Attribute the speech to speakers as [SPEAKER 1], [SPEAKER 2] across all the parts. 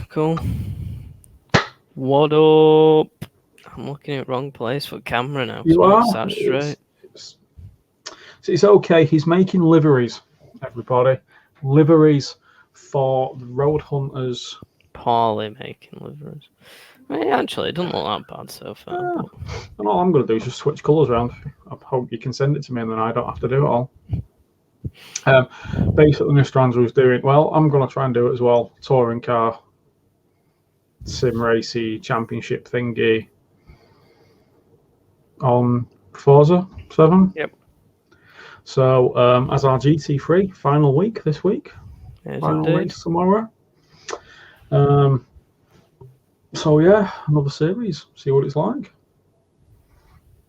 [SPEAKER 1] Cool. What up? I'm looking at wrong place for camera now.
[SPEAKER 2] You are?
[SPEAKER 1] Sat straight.
[SPEAKER 2] It's okay. He's making liveries, everybody. Liveries for the Road Hunters.
[SPEAKER 1] Poorly making liveries. Actually, it doesn't look that bad so far. But...
[SPEAKER 2] And all I'm going to do is just switch colours around. I hope you can send it to me and then I don't have to do it all. Basically, Mr. Andrew's doing, well, I'm going to try and do it as well. Touring car, sim racy, championship thingy on Forza 7.
[SPEAKER 1] Yep.
[SPEAKER 2] So, as our GT3 final week this week.
[SPEAKER 1] Yes,
[SPEAKER 2] final
[SPEAKER 1] indeed.
[SPEAKER 2] race tomorrow. So, yeah, another series. See what it's like.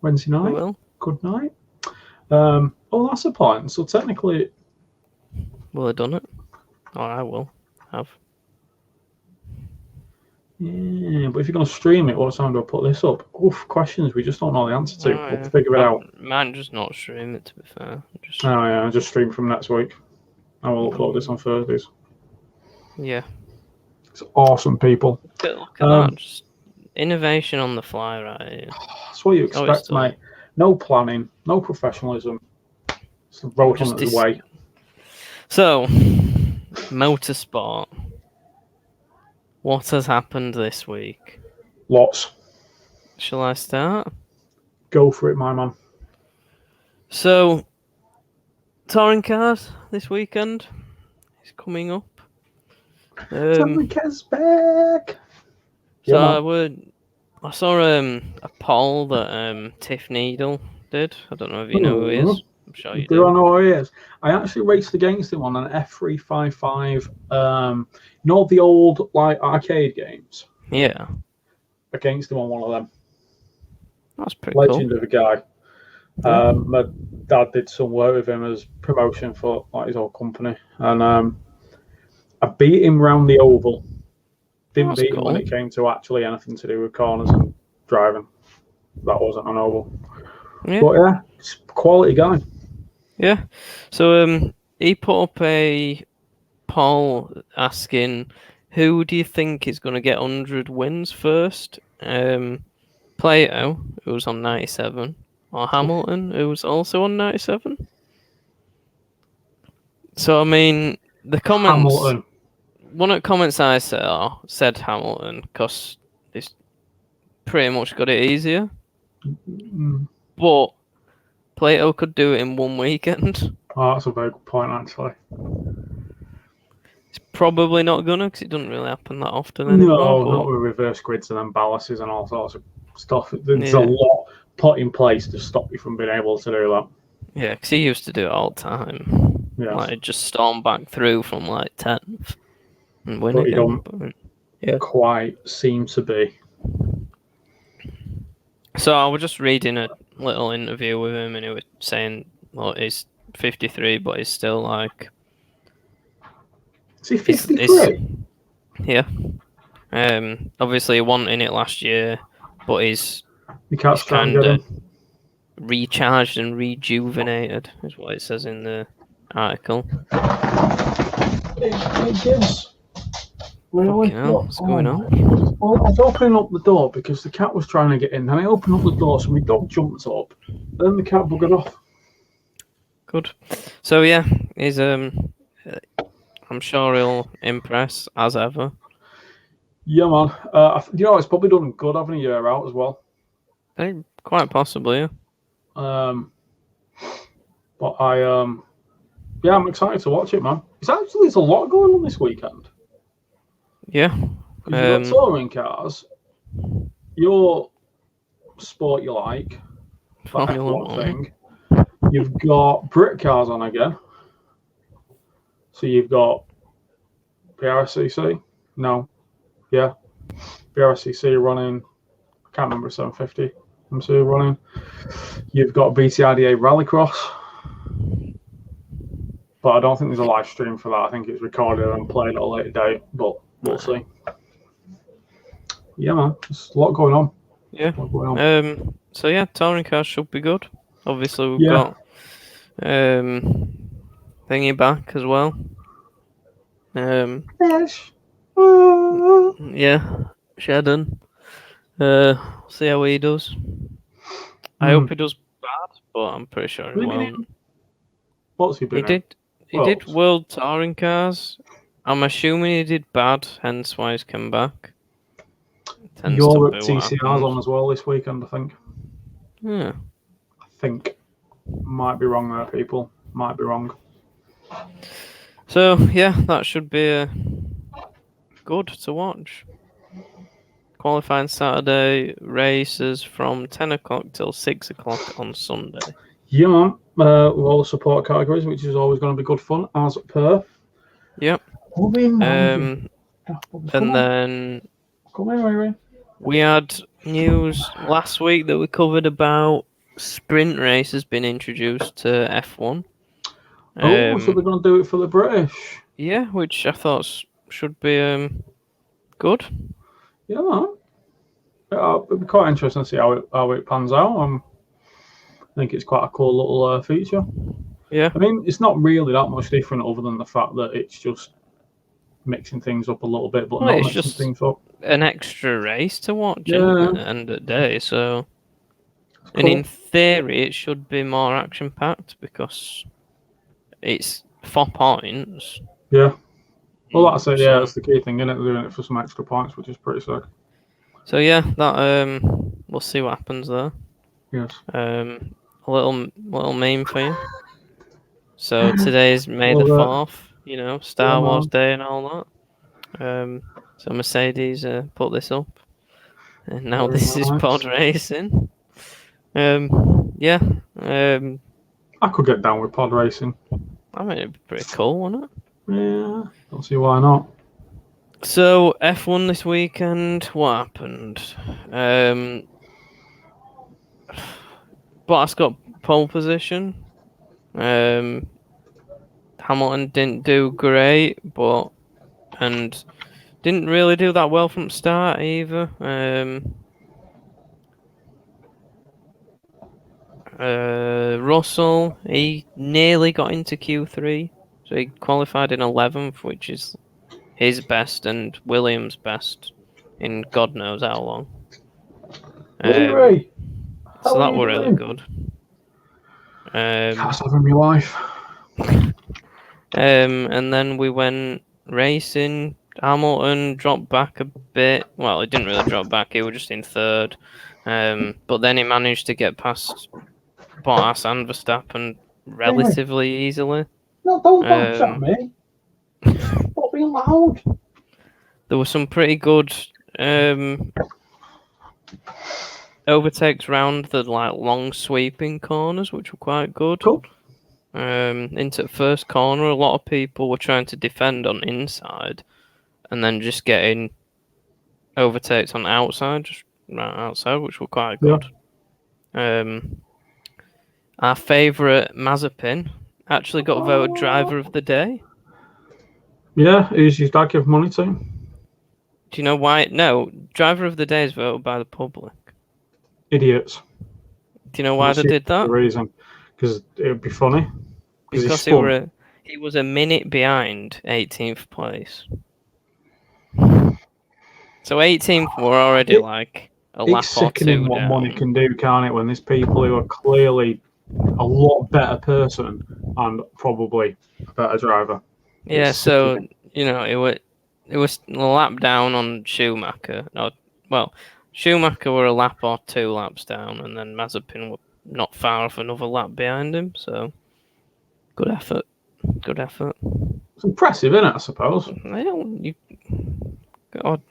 [SPEAKER 2] Wednesday night.
[SPEAKER 1] Well.
[SPEAKER 2] Good night. Oh, that's a point. So, technically...
[SPEAKER 1] Will I done it? Or I will have.
[SPEAKER 2] Yeah, but if you're going to stream it, what time do I put this up? Oof, questions we just don't know the answer to.
[SPEAKER 1] Oh,
[SPEAKER 2] We'll figure it out.
[SPEAKER 1] Might just not stream it, to be fair.
[SPEAKER 2] Oh, yeah, just stream from next week. I will upload this on Thursdays.
[SPEAKER 1] Yeah.
[SPEAKER 2] It's awesome, people.
[SPEAKER 1] Look at that. Just innovation on the fly, right?
[SPEAKER 2] That's what you expect, mate. No planning, no professionalism. It's the Road Hunters way.
[SPEAKER 1] So, motorsport. What has happened this week?
[SPEAKER 2] Lots.
[SPEAKER 1] Shall I start?
[SPEAKER 2] Go for it, my man.
[SPEAKER 1] So, touring cars this weekend is coming up.
[SPEAKER 2] Touring cars back.
[SPEAKER 1] So I saw a poll that Tiff Needle did. I don't know if you know who he is. I'm sure you do.
[SPEAKER 2] Do I know who he is? I actually raced against him on an F355. Not the old like arcade games.
[SPEAKER 1] Yeah.
[SPEAKER 2] Against him on one of them.
[SPEAKER 1] That's pretty
[SPEAKER 2] Legend
[SPEAKER 1] cool.
[SPEAKER 2] of a guy. My dad did some work with him as promotion for like his old company, and I beat him round the oval. Didn't beat him when it came to actually anything to do with corners and driving. That wasn't an oval.
[SPEAKER 1] Yeah.
[SPEAKER 2] But yeah, it's a quality guy.
[SPEAKER 1] Yeah. So he put up a poll asking, who do you think is going to get 100 wins first? Plato, who was on 97, or Hamilton, who was also on 97. So I mean, the comments.
[SPEAKER 2] Hamilton.
[SPEAKER 1] One of the comments I said Hamilton because he's pretty much got it easier. But Plato could do it in one weekend.
[SPEAKER 2] Oh, that's a very good point, actually.
[SPEAKER 1] It's probably not gonna, because it doesn't really happen that often
[SPEAKER 2] anymore.
[SPEAKER 1] No,
[SPEAKER 2] not with reverse grids and then ballasts and all sorts of stuff. There's a lot put in place to stop you from being able to do that.
[SPEAKER 1] Yeah, because he used to do it all the time.
[SPEAKER 2] Yeah.
[SPEAKER 1] Like, just storm back through from like 10th and win
[SPEAKER 2] but
[SPEAKER 1] again.
[SPEAKER 2] Don't quite seem to be.
[SPEAKER 1] So I was just reading a little interview with him, and he was saying, well, he's 53, but he's still like...
[SPEAKER 2] Is he 53?
[SPEAKER 1] Yeah. Obviously, he won in it last year, but he's kind of recharged and rejuvenated, is what it says in the article.
[SPEAKER 2] It gives...
[SPEAKER 1] What's going on?
[SPEAKER 2] Well, I was opening up the door because the cat was trying to get in. And I opened up the door, so my dog jumped up. Then the cat buggered off.
[SPEAKER 1] Good. So yeah, he's I'm sure he'll impress as ever.
[SPEAKER 2] Yeah, man. It's probably done good having a year out as well.
[SPEAKER 1] Quite possibly, yeah.
[SPEAKER 2] But I'm excited to watch it, man. There's a lot going on this weekend.
[SPEAKER 1] Yeah.
[SPEAKER 2] You've got touring cars, your sport you like,
[SPEAKER 1] Formula
[SPEAKER 2] thing. You've got Brit cars on again. So you've got BRCC. No. Yeah. BRCC running. I can't remember 750. MC running. You've got BTRDA Rallycross. But I don't think there's a live stream for that. I think it's recorded and played at a later date. But we'll see. Yeah, man. There's a lot going on.
[SPEAKER 1] Yeah. So yeah, touring cars should be good. Obviously, we've got thingy back as well.
[SPEAKER 2] Yes.
[SPEAKER 1] Yeah, Shedden. See how he does. I hope he does bad, but I'm pretty sure he won't.
[SPEAKER 2] What's he
[SPEAKER 1] He
[SPEAKER 2] been in?
[SPEAKER 1] did World Touring Cars. I'm assuming he did bad, hence why he's come back. Tends to
[SPEAKER 2] Europe
[SPEAKER 1] be what
[SPEAKER 2] TCR's
[SPEAKER 1] happens.
[SPEAKER 2] on as well this weekend, I think.
[SPEAKER 1] Yeah.
[SPEAKER 2] I think. Might be wrong there, people. Might be wrong.
[SPEAKER 1] So yeah, that should be good to watch. Qualifying Saturday, races from 10 o'clock till 6 o'clock on Sunday.
[SPEAKER 2] Yeah, man. With all the support categories, which is always going to be good fun, as per.
[SPEAKER 1] Yep. And then
[SPEAKER 2] Come here, Ray.
[SPEAKER 1] we had news last week that we covered about sprint races being introduced to F1.
[SPEAKER 2] So they're going to do it for the British.
[SPEAKER 1] Yeah, which I thought should be good.
[SPEAKER 2] Yeah, man. It'll be quite interesting to see how it pans out. I think it's quite a cool little feature.
[SPEAKER 1] Yeah.
[SPEAKER 2] I mean, it's not really that much different other than the fact that it's just mixing things up a little bit, but not mixing things up.
[SPEAKER 1] An extra race to watch at the end of the day, so...
[SPEAKER 2] Cool.
[SPEAKER 1] And in theory, it should be more action-packed because it's 4 points.
[SPEAKER 2] Yeah. Well, like I say, yeah, that's the key thing, isn't it? They're doing it for some extra points, which is pretty sick.
[SPEAKER 1] So yeah, that we'll see what happens there.
[SPEAKER 2] Yes.
[SPEAKER 1] A little meme for you. So today's May the 4th, Star Wars Day and all that. So Mercedes put this up, and now this is pod racing. Yeah.
[SPEAKER 2] I could get down with pod racing.
[SPEAKER 1] I mean, it'd be pretty cool, wouldn't it?
[SPEAKER 2] Yeah, don't see why not.
[SPEAKER 1] So F1 this weekend, what happened? Bottas got pole position. Hamilton didn't do great, and didn't really do that well from the start either. Russell, he nearly got into Q3, so he qualified in 11th, which is his best and Williams' best in God knows how long. So that were really good.
[SPEAKER 2] Can't have in my life.
[SPEAKER 1] And then we went racing. Hamilton dropped back a bit. Well, he didn't really drop back. He was just in third. But then he managed to get past Bottas and Verstappen relatively easily.
[SPEAKER 2] No, don't laugh at me. Stop being loud.
[SPEAKER 1] There were some pretty good overtakes round the long sweeping corners, which were quite good.
[SPEAKER 2] Cool.
[SPEAKER 1] Into the first corner, a lot of people were trying to defend on inside, and then just getting overtakes on outside, just right outside, which were quite good. Yeah. Our favourite Mazapin actually got voted driver of the day. Yeah,
[SPEAKER 2] who's his dad give money to?
[SPEAKER 1] Do you know why? No, driver of the day is voted by the public.
[SPEAKER 2] Idiots.
[SPEAKER 1] Do you know why they did that?
[SPEAKER 2] The reason, because it would be funny.
[SPEAKER 1] Because he was a minute behind 18th place. So 18th were already like a lap or two
[SPEAKER 2] what
[SPEAKER 1] down.
[SPEAKER 2] Money can do, can't it? When there's people who are clearly a lot better person and probably a better driver.
[SPEAKER 1] Yeah, so it was a lap down on Schumacher. Schumacher were a lap or 2 laps down, and then Mazepin were not far off another lap behind him. So good effort. Good effort.
[SPEAKER 2] It's impressive, isn't it? I suppose.
[SPEAKER 1] God,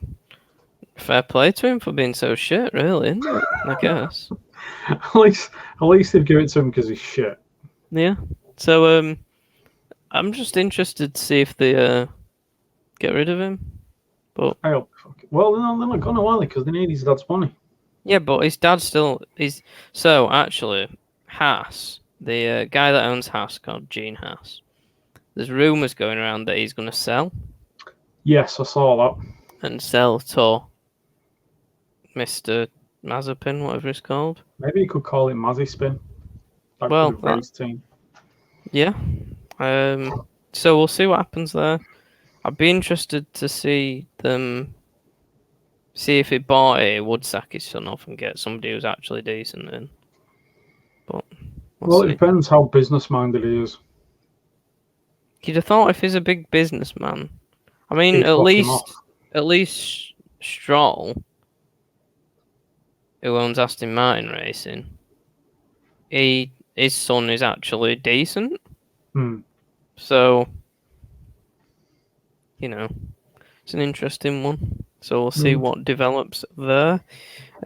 [SPEAKER 1] fair play to him for being so shit, really, isn't it? I guess.
[SPEAKER 2] At least they've given it to him because he's shit.
[SPEAKER 1] Yeah. So I'm just interested to see if they get rid of him. But
[SPEAKER 2] I hope. Well, they're not gonna, are they? Because they need his dad's money.
[SPEAKER 1] Yeah, but his dad still is. So actually, Haas, the guy that owns Haas, called Gene Haas. There's rumours going around that he's going to sell.
[SPEAKER 2] Yes, I saw that.
[SPEAKER 1] And sell to Mr. Mazepin, whatever it's called.
[SPEAKER 2] Maybe you could call it Mazzy Spin. Team.
[SPEAKER 1] Yeah. So we'll see what happens there. I'd be interested to see them. See if he bought it, would sack his son off and get somebody who's actually decent in. But
[SPEAKER 2] Well,
[SPEAKER 1] see.
[SPEAKER 2] it depends how business minded he is.
[SPEAKER 1] You'd have thought if he's a big businessman. I mean,
[SPEAKER 2] He'd fuck him off.
[SPEAKER 1] at least Stroll, who owns Aston Martin Racing, his son is actually decent. So, it's an interesting one. So we'll see what develops there.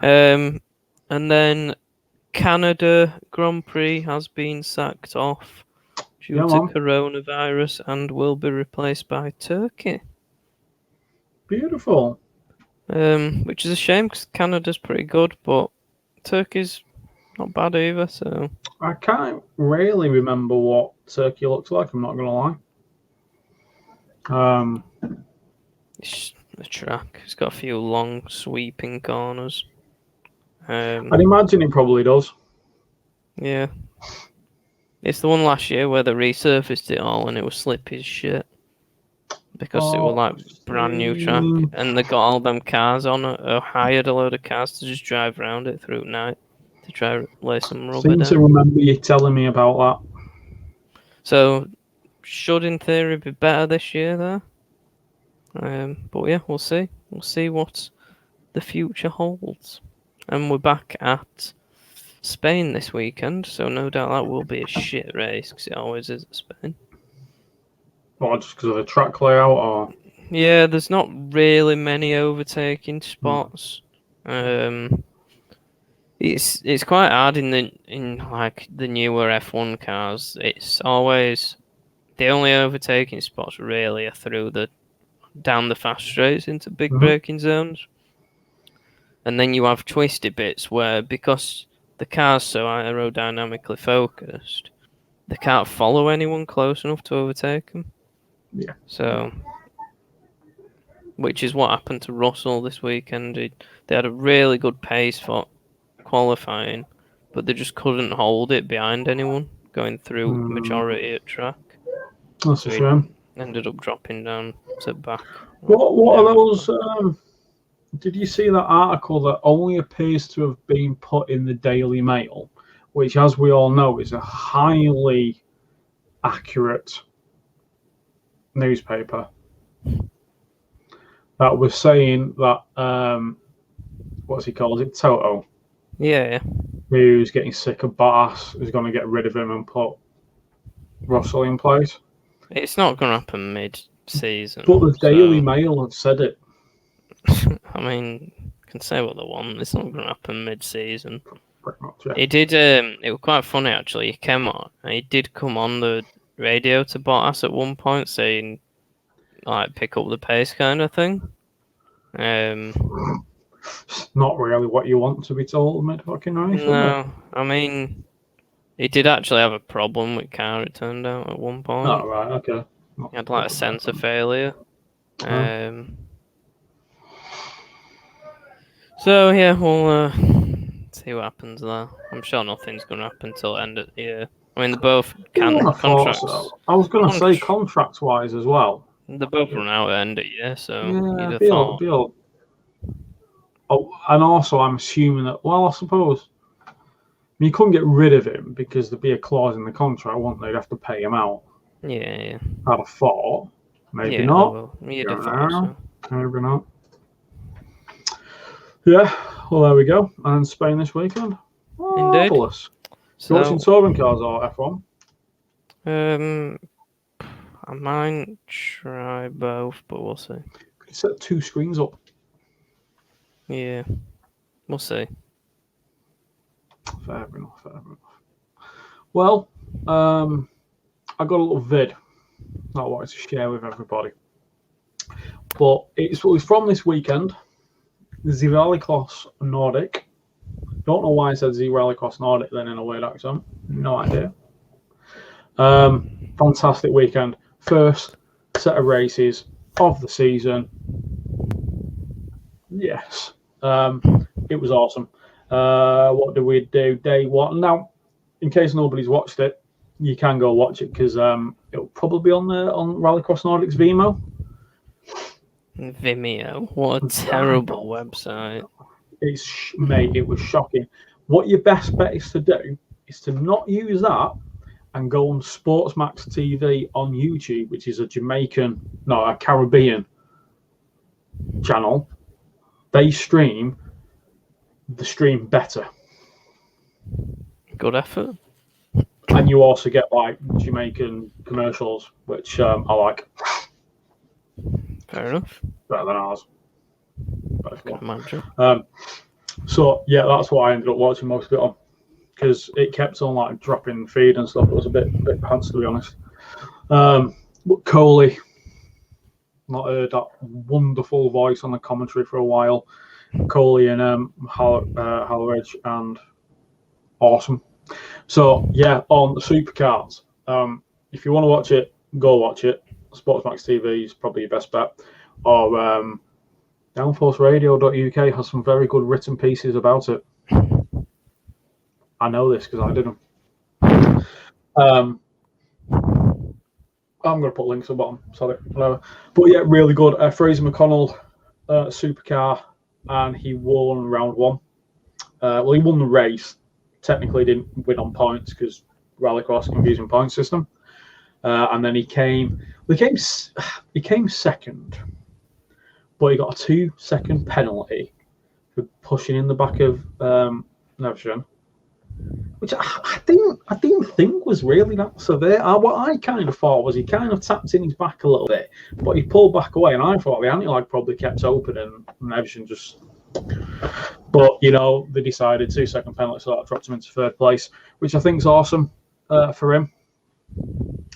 [SPEAKER 1] And then Canada Grand Prix has been sacked off due to coronavirus and will be replaced by Turkey.
[SPEAKER 2] Beautiful.
[SPEAKER 1] Which is a shame because Canada's pretty good, but Turkey's not bad either. So
[SPEAKER 2] I can't really remember what Turkey looks like. I'm not gonna lie.
[SPEAKER 1] It's the track. It's got a few long sweeping corners.
[SPEAKER 2] I'd imagine it probably does.
[SPEAKER 1] Yeah. It's the one last year where they resurfaced it all and it was slippy as shit. Because it was like brand new track and they got all them cars on it, or hired a load of cars to just drive around it through night to try to lay some rubber down.
[SPEAKER 2] I seem to remember you telling me about that.
[SPEAKER 1] So, should in theory be better this year there. But yeah, we'll see. We'll see what the future holds. And we're back at Spain this weekend, so no doubt that will be a shit race, because it always is at Spain.
[SPEAKER 2] What, just because of the track layout, or?
[SPEAKER 1] Yeah, there's not really many overtaking spots. It's quite hard in like the newer F1 cars. It's always the only overtaking spots really are through down the fast straights into big braking zones, and then you have twisty bits where, because the car's so aerodynamically focused, they can't follow anyone close enough to overtake them.
[SPEAKER 2] Yeah.
[SPEAKER 1] So, which is what happened to Russell this weekend. They had a really good pace for qualifying, but they just couldn't hold it behind anyone going through majority at track.
[SPEAKER 2] That's a shame.
[SPEAKER 1] Ended up dropping down to back.
[SPEAKER 2] What are those? Did you see that article that only appears to have been put in the Daily Mail, which, as we all know, is a highly accurate newspaper, that was saying that what's he called? Is it Toto?
[SPEAKER 1] Yeah.
[SPEAKER 2] Who's getting sick of Bottas, who's going to get rid of him and put Russell in place.
[SPEAKER 1] It's not going to happen mid-season.
[SPEAKER 2] But the Daily Mail have said it.
[SPEAKER 1] I mean, can say what they want. It's not going to happen mid-season.
[SPEAKER 2] Pretty much, yeah.
[SPEAKER 1] It did. It was quite funny actually. He did come on the radio to Bottas at one point, saying like pick up the pace kind of thing.
[SPEAKER 2] Not really what you want to be told mid-fucking race.
[SPEAKER 1] No, I mean, he did actually have a problem with car, it turned out, at one point.
[SPEAKER 2] Oh, right, okay.
[SPEAKER 1] He had like a sensor failure. So yeah, we'll see what happens there. I'm sure nothing's going to happen till the end of the year. I mean, they both contracts.
[SPEAKER 2] So. I was going to say contract-wise as well.
[SPEAKER 1] They both run out at the end of the year, so
[SPEAKER 2] yeah,
[SPEAKER 1] you'd have thought.
[SPEAKER 2] Oh, and also I'm assuming that, well, I suppose, you couldn't get rid of him because there'd be a clause in the contract, wouldn't they? They'd have to pay him out.
[SPEAKER 1] Yeah.
[SPEAKER 2] I'd have thought. Maybe not.
[SPEAKER 1] Well, you'd have thought so.
[SPEAKER 2] Maybe not. Yeah, well, there we go. And Spain this weekend. Marvellous. So, watching touring cars or
[SPEAKER 1] F1? I might try both, but we'll see.
[SPEAKER 2] Could you set 2 screens up?
[SPEAKER 1] Yeah, we'll see.
[SPEAKER 2] Fair enough. Well, I got a little vid that I wanted to share with everybody. But it was from this weekend. The Rallycross Nordic. Don't know why I said Rallycross Nordic then in a weird accent. No idea. Fantastic weekend. First set of races of the season. Yes. It was awesome. What did we do? Day one. Now, in case nobody's watched it, you can go watch it because it'll probably be on Rallycross Nordic's Vimeo.
[SPEAKER 1] Vimeo, what a terrible website.
[SPEAKER 2] Mate, it was shocking. What your best bet is to do is to not use that and go on Sportsmax TV on YouTube, which is a Caribbean channel. They stream better.
[SPEAKER 1] Good effort.
[SPEAKER 2] And you also get like Jamaican commercials, which I like.
[SPEAKER 1] Fair enough.
[SPEAKER 2] Better than ours.
[SPEAKER 1] Can imagine.
[SPEAKER 2] So yeah, that's what I ended up watching most of it on, because it kept on like dropping feed and stuff. It was a bit pants, to be honest. But Coley, not heard that wonderful voice on the commentary for a while. Coley and Halleridge, and awesome. So yeah, on the supercars, if you want to watch it, go watch it. Sportsmax TV is probably your best bet, or downforceradio.uk has some very good written pieces about it. I know this because I did them. I'm going to put links at the bottom. Sorry, whatever. But yeah, really good. Fraser McConnell, supercar, and he won round one. Well, he won the race. Technically, didn't win on points because Rallycross confusing point system. And then he came second, but he got a 2-second penalty for pushing in the back of Nevshan, which I didn't think was really that severe. What I kind of thought was he kind of tapped in his back a little bit, but he pulled back away, and I thought the anti-lag probably kept open, and Nevshan just. But they decided 2-second penalty, so that dropped him into third place, which I think is awesome for him.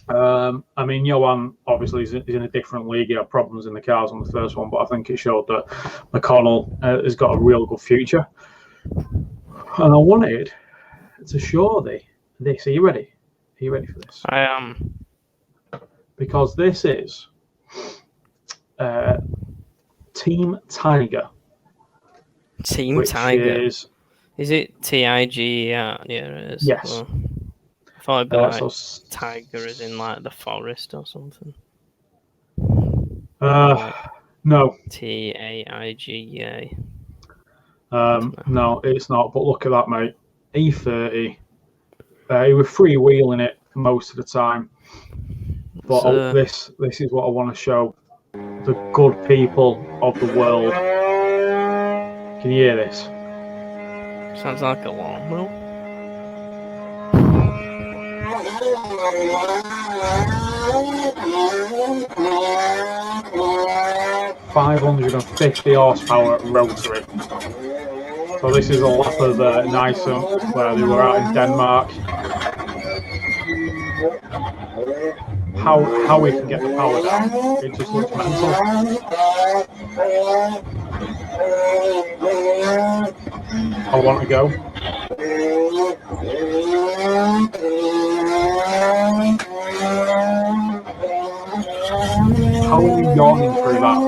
[SPEAKER 2] I mean, Johan obviously is in a different league. He had problems in the cars on the first one, but I think it showed that McConnell has got a real good future. And I wanted to show this. Are you ready? Are you ready for this?
[SPEAKER 1] I am.
[SPEAKER 2] Because this is Team Tiger.
[SPEAKER 1] Team Tiger.
[SPEAKER 2] Is
[SPEAKER 1] it TIGER? Yeah, it is.
[SPEAKER 2] Yes.
[SPEAKER 1] Well, I thought it'd be like tiger is in like the forest or something.
[SPEAKER 2] No.
[SPEAKER 1] TAIGA.
[SPEAKER 2] No, it's not. But look at that, mate. E30. He was freewheeling it most of the time. But this is what I want to show the good people of the world. Can you hear this?
[SPEAKER 1] Sounds like a lawnmower.
[SPEAKER 2] $550 horsepower Rotary. So this is a lap of Nysum, where they were out in Denmark. How we can get the power down, it just looks mental. I want to go. How are you yawning through that?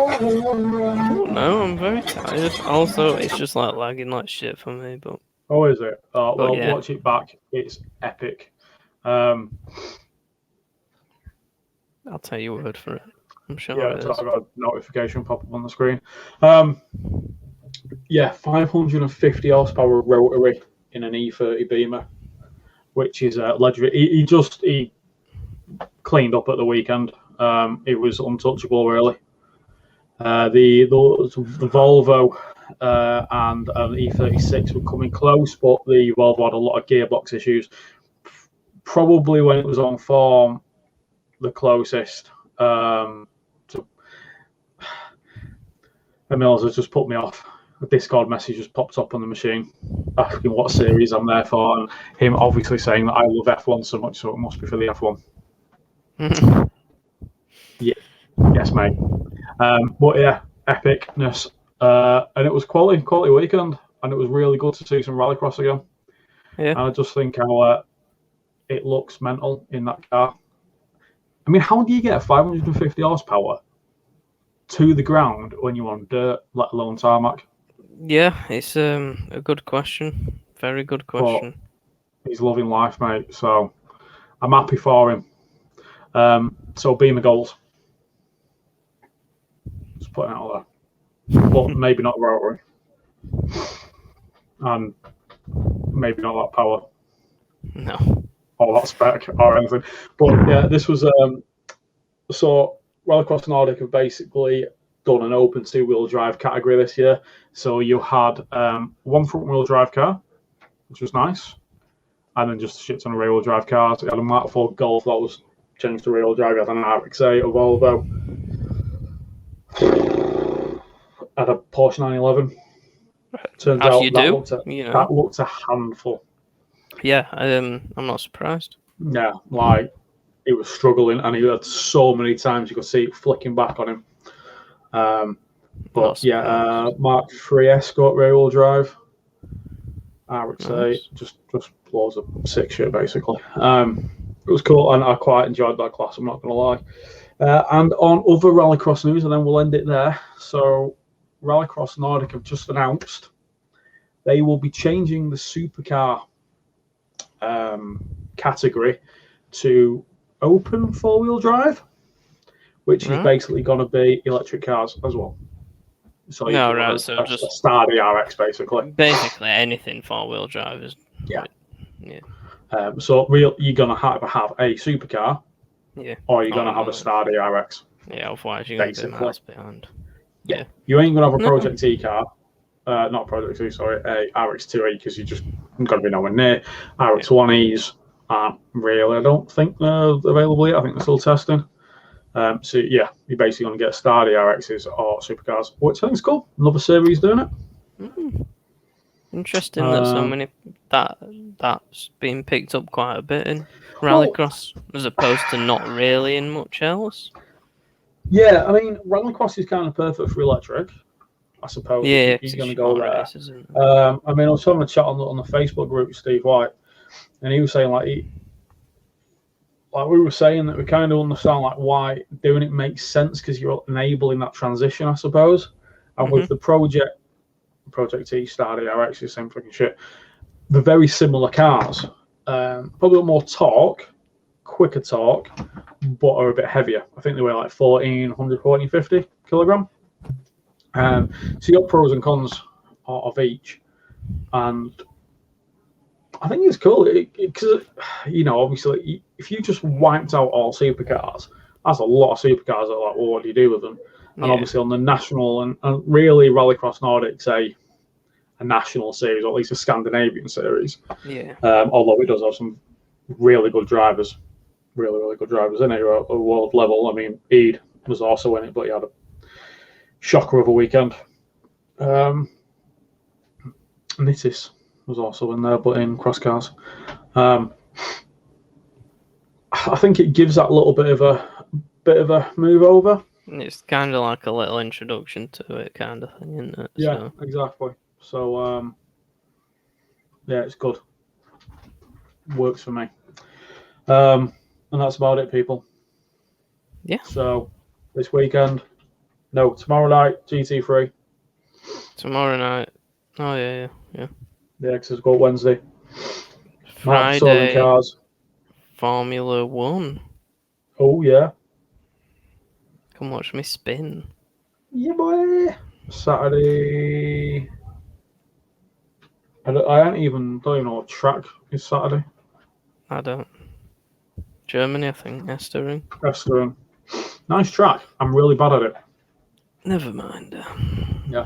[SPEAKER 1] I don't know, I'm very tired. Also, it's just like lagging like shit for me, but...
[SPEAKER 2] Oh, is it? Well,
[SPEAKER 1] yeah.
[SPEAKER 2] Watch it back. It's epic.
[SPEAKER 1] I'll tell you a word for it. I'm sure
[SPEAKER 2] it
[SPEAKER 1] is.
[SPEAKER 2] I've got a notification pop up on the screen. 550 horsepower Rotary in an E30 Beamer, which is legendary. He cleaned up at the weekend. It was untouchable, really. The Volvo and an E36 were coming close, but the Volvo had a lot of gearbox issues. Probably when it was on form, the closest. Mills has just put me off. A Discord message just popped up on the machine asking what series I'm there for, and him obviously saying that I love F1 so much, so it must be for the F1. Yeah, yes, mate. But yeah, epicness, and it was quality weekend, and it was really good to see some Rallycross again.
[SPEAKER 1] Yeah,
[SPEAKER 2] and I just think how it looks mental in that car. I mean, how do you get 550 horsepower to the ground when you're on dirt, let alone tarmac?
[SPEAKER 1] Yeah, it's a good question. Very good question.
[SPEAKER 2] But he's loving life, mate. So I'm happy for him. So be my goals. Just putting it out there. But maybe not Rotary. And maybe not that power.
[SPEAKER 1] No.
[SPEAKER 2] Or that spec or anything. But yeah, this was so Rallycross Nordic have basically done an open 2-wheel drive category this year. So you had one front-wheel drive car, which was nice, and then just a shit ton of rear-wheel drive cars. You had a Mark IV Golf that was changed to rear-wheel drive. You had an RX-8, a Volvo, had a Porsche 911. Turns
[SPEAKER 1] As
[SPEAKER 2] out
[SPEAKER 1] you
[SPEAKER 2] that
[SPEAKER 1] do,
[SPEAKER 2] that looked a handful.
[SPEAKER 1] Yeah, I'm not surprised.
[SPEAKER 2] Yeah, like he was struggling, and he had so many times you could see it flicking back on him. But yeah, Mark III Escort rear-wheel drive, RX-8,
[SPEAKER 1] Nice.
[SPEAKER 2] just blows up sick shit basically. It was cool, and I quite enjoyed that class. I'm not gonna lie. And on other Rallycross news, and then we'll end it there. So, Rallycross Nordic have just announced they will be changing the supercar category to open 4-wheel drive, which is basically going to be electric cars as well. So
[SPEAKER 1] so just
[SPEAKER 2] a Stardy RX basically.
[SPEAKER 1] Basically anything 4-wheel drive is.
[SPEAKER 2] Yeah.
[SPEAKER 1] Yeah.
[SPEAKER 2] So you're going to have a supercar, or you're going to have a Stardy RX.
[SPEAKER 1] Yeah, otherwise you're going to be miles behind.
[SPEAKER 2] Yeah. You ain't going to have a Project E car. Not Project E, sorry, a RX2E, because you just got to be nowhere near. RX1Es aren't really, I don't think they're available yet. I think they're still testing. So yeah, you're basically going to get Stardy RXs or supercars, which I think is cool. Another series doing it.
[SPEAKER 1] Interesting that so many that's being picked up quite a bit in Rallycross, as opposed to not really in much else.
[SPEAKER 2] Yeah, I mean, Rallycross is kind of perfect for electric, I suppose.
[SPEAKER 1] Yeah,
[SPEAKER 2] he's going to go there.
[SPEAKER 1] Races,
[SPEAKER 2] I mean, I was having a chat on the Facebook group with Steve White, and he was saying like we were saying that we kind of understand like why doing it makes sense, because you're enabling that transition, I suppose. And with the Project T, Stardy RX, the same freaking shit. They're very similar cars. Probably more torque, quicker torque, but are a bit heavier. I think they weigh like 1,450 kilogram. So you got pros and cons of each, and I think it's cool because obviously if you just wiped out all supercars, that's a lot of supercars. That like, well, what do you do with them? And obviously on the national and really Rallycross Nordic's a national series, or at least a Scandinavian series.
[SPEAKER 1] Yeah.
[SPEAKER 2] Although it does have some really good drivers, really good drivers in it at a world level. I mean, Eid was also in it, but he had a shocker of a weekend. Nitis was also in there, but in cross cars. I think it gives that little bit of a move over.
[SPEAKER 1] It's kind of like a little introduction to it, kind of thing, isn't it?
[SPEAKER 2] Yeah, exactly. So yeah, it's good. Works for me. And that's about it, people.
[SPEAKER 1] Yeah.
[SPEAKER 2] So this weekend, no, tomorrow night, GT3.
[SPEAKER 1] Tomorrow night. Oh yeah.
[SPEAKER 2] Yeah, because it's got Wednesday.
[SPEAKER 1] Friday.
[SPEAKER 2] Cars.
[SPEAKER 1] Formula 1.
[SPEAKER 2] Oh yeah.
[SPEAKER 1] Come watch me spin.
[SPEAKER 2] Yeah, boy. Saturday. I don't even know what track is Saturday.
[SPEAKER 1] I don't. Germany, I think. Estering.
[SPEAKER 2] Nice track. I'm really bad at it.
[SPEAKER 1] Never mind.
[SPEAKER 2] Yeah.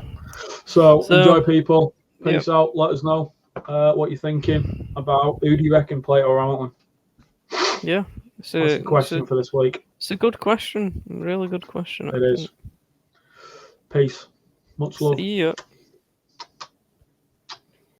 [SPEAKER 2] So enjoy, people. Peace out. Let us know what you're thinking about who do you reckon Plato or Hamilton?
[SPEAKER 1] Yeah.
[SPEAKER 2] That's the question for this week.
[SPEAKER 1] It's a good question. Really good question.
[SPEAKER 2] It is. Peace. Much love.
[SPEAKER 1] See ya.